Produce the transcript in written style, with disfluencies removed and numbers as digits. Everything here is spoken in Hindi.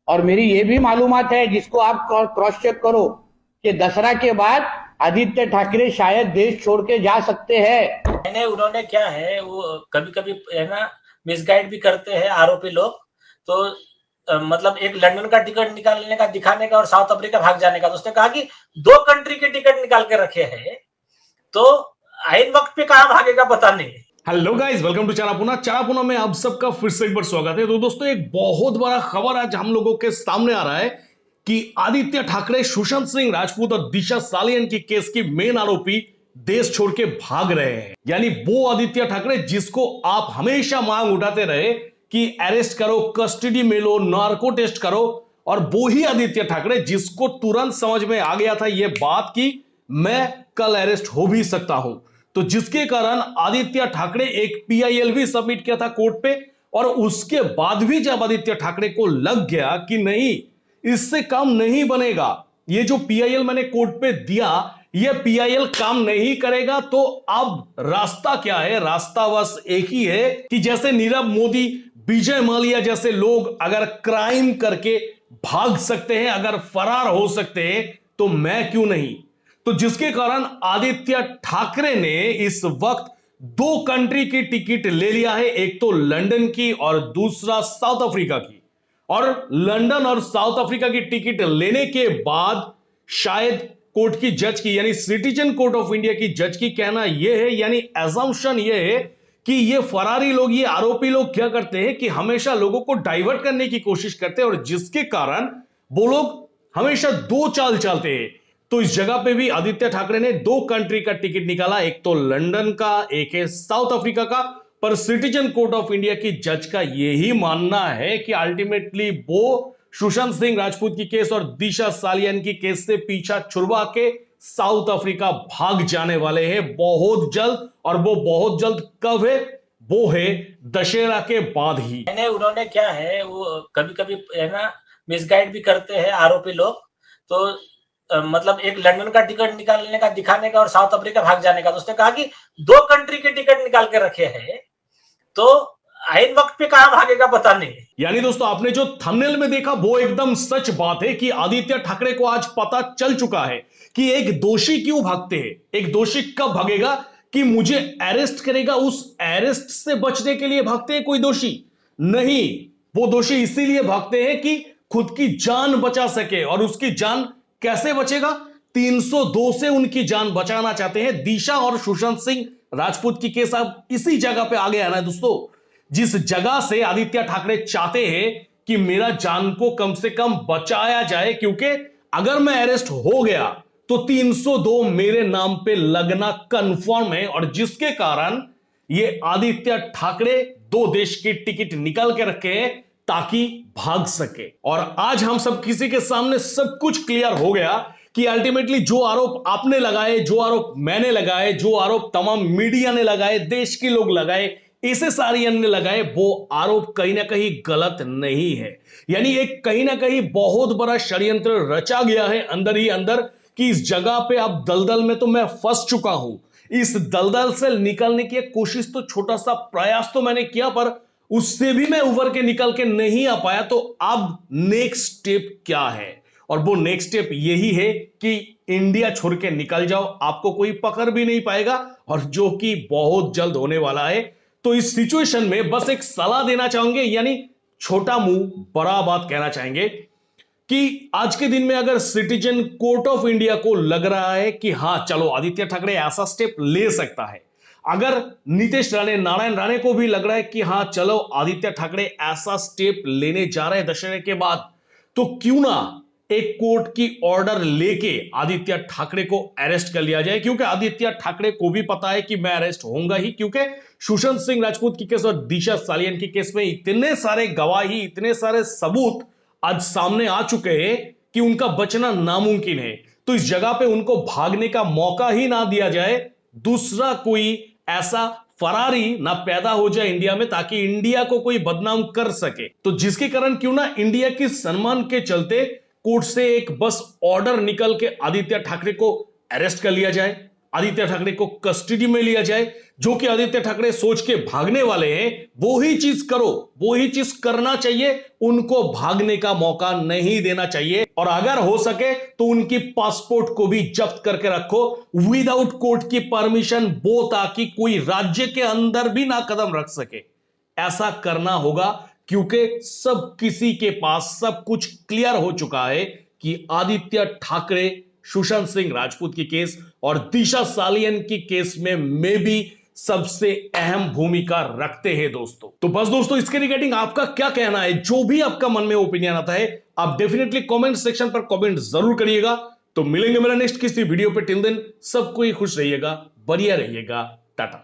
और मेरी ये भी मालूमात है, जिसको आप क्रॉस चेक करो, कि दसरा के बाद आदित्य ठाकरे शायद देश छोड़ के जा सकते हैं। मैंने उन्होंने क्या है वो कभी कभी है ना मिसगाइड भी करते हैं आरोपी लोग। तो मतलब एक लंदन का टिकट निकालने का दिखाने का और साउथ अफ्रीका भाग जाने का, तो उसने कहा कि दो कंट्री के टिकट निकाल के रखे हैं, तो आइन वक्त पे कहां भागेगा पता नहीं। हेलो गाइस, वेलकम टू चारापुना। चारापुना में आप सबका फिर से एक बार स्वागत है। तो दोस्तों, एक बहुत बड़ा खबर आज हम लोगों के सामने आ रहा है कि आदित्य ठाकरे, सुशांत सिंह राजपूत और दिशा सालियन की केस की मेन आरोपी देश छोड़ के भाग रहे हैं। यानी वो आदित्य ठाकरे जिसको आप हमेशा मांग उठाते रहे कि अरेस्ट करो, कस्टडी में लो, नार्को टेस्ट करो, और वो ही आदित्य ठाकरे जिसको तुरंत समझ में आ गया था यह बात कि मैं कल अरेस्ट हो भी सकता हूं। तो जिसके कारण आदित्य ठाकरे एक पीआईएल भी सबमिट किया था कोर्ट पे, और उसके बाद भी जब आदित्य ठाकरे को लग गया कि नहीं, इससे काम नहीं बनेगा, ये जो पीआईएल मैंने कोर्ट पे दिया ये पीआईएल काम नहीं करेगा, तो अब रास्ता क्या है? रास्ता बस एक ही है कि जैसे नीरव मोदी, विजय माल्या जैसे लोग अगर क्राइम करके भाग सकते हैं, अगर फरार हो सकते हैं, तो मैं क्यों नहीं। तो जिसके कारण आदित्य ठाकरे ने इस वक्त दो कंट्री की टिकट ले लिया है, एक तो लंदन की और दूसरा साउथ अफ्रीका की। और लंदन और साउथ अफ्रीका की टिकट लेने के बाद शायद कोर्ट की जज की, यानी सिटीजन कोर्ट ऑफ इंडिया की जज की कहना यह है, यानी एजम्पशन यह है कि ये फरारी लोग, ये आरोपी लोग क्या करते हैं कि हमेशा लोगों को डाइवर्ट करने की कोशिश करते हैं, और जिसके कारण वो लोग हमेशा दो चाल चलते हैं। तो इस जगह पे भी आदित्य ठाकरे ने दो कंट्री का टिकट निकाला, एक तो लंदन का, एक है साउथ अफ्रीका का। पर सिटीजन कोर्ट ऑफ इंडिया की जज का यही मानना है कि अल्टीमेटली वो सुशांत सिंह राजपूत की केस और दिशा सालियन की केस से पीछा छुड़वा के साउथ अफ्रीका भाग जाने वाले हैं बहुत जल्द। और वो बहुत जल्द कब है? वो है दशहरा के बाद ही। मैंने उन्होंने क्या है वो कभी कभी है ना मिसगाइड भी करते हैं आरोपी लोग। तो मतलब एक लंदन का टिकट निकालने का दिखाने का और साउथ अफ्रीका भाग जाने का, तो उसने कहा कि दो कंट्री के टिकट निकाल के रखे हैं, तो आइन वक्त पे कहां भागेगा पता नहीं। यानी दोस्तों, आपने जो थंबनेल में देखा वो एकदम सच बात है कि आदित्य ठाकरे को आज पता चल चुका है कि एक दोषी क्यों भागते हैं। एक दोषी कब भागेगा कि मुझे अरेस्ट करेगा, उस अरेस्ट से बचने के लिए भागते हैं कोई दोषी नहीं। वो दोषी इसीलिए भागते हैं कि खुद की जान बचा सके। और उसकी जान कैसे बचेगा? 302 से उनकी जान बचाना चाहते हैं। दिशा और सुशांत सिंह राजपूत की केस अब इसी जगह पे आ गया ना दोस्तों, जिस जगह से आदित्य ठाकरे चाहते हैं कि मेरा जान को कम से कम बचाया जाए, क्योंकि अगर मैं अरेस्ट हो गया तो 302 मेरे नाम पे लगना कंफर्म है। और जिसके कारण ये आदित्य ठाकरे दो देश की टिकट निकाल के रखे हैं ताकि भाग सके। और आज हम सब किसी के सामने सब कुछ क्लियर हो गया कि अल्टीमेटली जो आरोप आपने लगाए, जो आरोप मैंने लगाए, जो आरोप तमाम मीडिया ने लगाए, देश के लोग लगाए, इसे सारी ने लगाए, वो आरोप कहीं ना कहीं गलत नहीं है। यानी एक कहीं ना कहीं बहुत बड़ा षड्यंत्र रचा गया है अंदर ही अंदर कि इस जगह पे अब दलदल में तो मैं फंस चुका हूं। इस दलदल से निकलने की कोशिश, तो छोटा सा प्रयास तो मैंने किया, पर उससे भी मैं उभर के निकल के नहीं आ पाया। तो अब नेक्स्ट स्टेप क्या है? और वो नेक्स्ट स्टेप यही है कि इंडिया छोड़ के निकल जाओ, आपको कोई पकड़ भी नहीं पाएगा, और जो कि बहुत जल्द होने वाला है। तो इस सिचुएशन में बस एक सलाह देना चाहेंगे, यानी छोटा मुंह बड़ा बात कहना चाहेंगे कि आज के दिन में अगर सिटीजन कोर्ट ऑफ इंडिया को लग रहा है कि हां चलो आदित्य ठाकरे ऐसा स्टेप ले सकता है, अगर नीतीश राणे, नारायण राणे को भी लग रहा है कि हां चलो आदित्य ठाकरे ऐसा स्टेप लेने जा रहे हैं दशहरे के बाद, तो क्यों ना एक कोर्ट की ऑर्डर लेके आदित्य ठाकरे को अरेस्ट कर लिया जाए। क्योंकि आदित्य ठाकरे को भी पता है कि मैं अरेस्ट होऊंगा ही, क्योंकि सुशांत सिंह राजपूत की केस और दिशा सालियन की केस में इतने सारे गवाही, इतने सारे सबूत आज सामने आ चुके हैं कि उनका बचना नामुमकिन है। तो इस जगह पे उनको भागने का मौका ही ना दिया जाए, दूसरा कोई ऐसा फरारी ना पैदा हो जाए इंडिया में, ताकि इंडिया को कोई बदनाम कर सके। तो जिसके कारण क्यों ना इंडिया की सम्मान के चलते कोर्ट से एक बस ऑर्डर निकल के आदित्य ठाकरे को अरेस्ट कर लिया जाए। आदित्य ठाकरे को कस्टडी में लिया जाए। जो कि आदित्य ठाकरे सोच के भागने वाले हैं वो ही चीज करो, वो ही चीज करना चाहिए। उनको भागने का मौका नहीं देना चाहिए और अगर हो सके तो उनकी पासपोर्ट को भी जब्त करके रखो विदाउट कोर्ट की परमिशन, वो ताकि कोई राज्य के अंदर भी ना कदम रख सके। ऐसा करना होगा क्योंकि सब किसी के पास सब कुछ क्लियर हो चुका है कि आदित्य ठाकरे सुशांत सिंह राजपूत की केस और दिशा सालियन की केस में भी सबसे अहम भूमिका रखते हैं दोस्तों। तो बस दोस्तों, इसके रिगार्डिंग आपका क्या कहना है? जो भी आपका मन में ओपिनियन आता है आप डेफिनेटली कमेंट सेक्शन पर कमेंट जरूर करिएगा। तो मिलेंगे मेरा नेक्स्ट किसी वीडियो पे। टिल देन सबको ही खुश रहिएगा, बढ़िया रहिएगा, टाटा।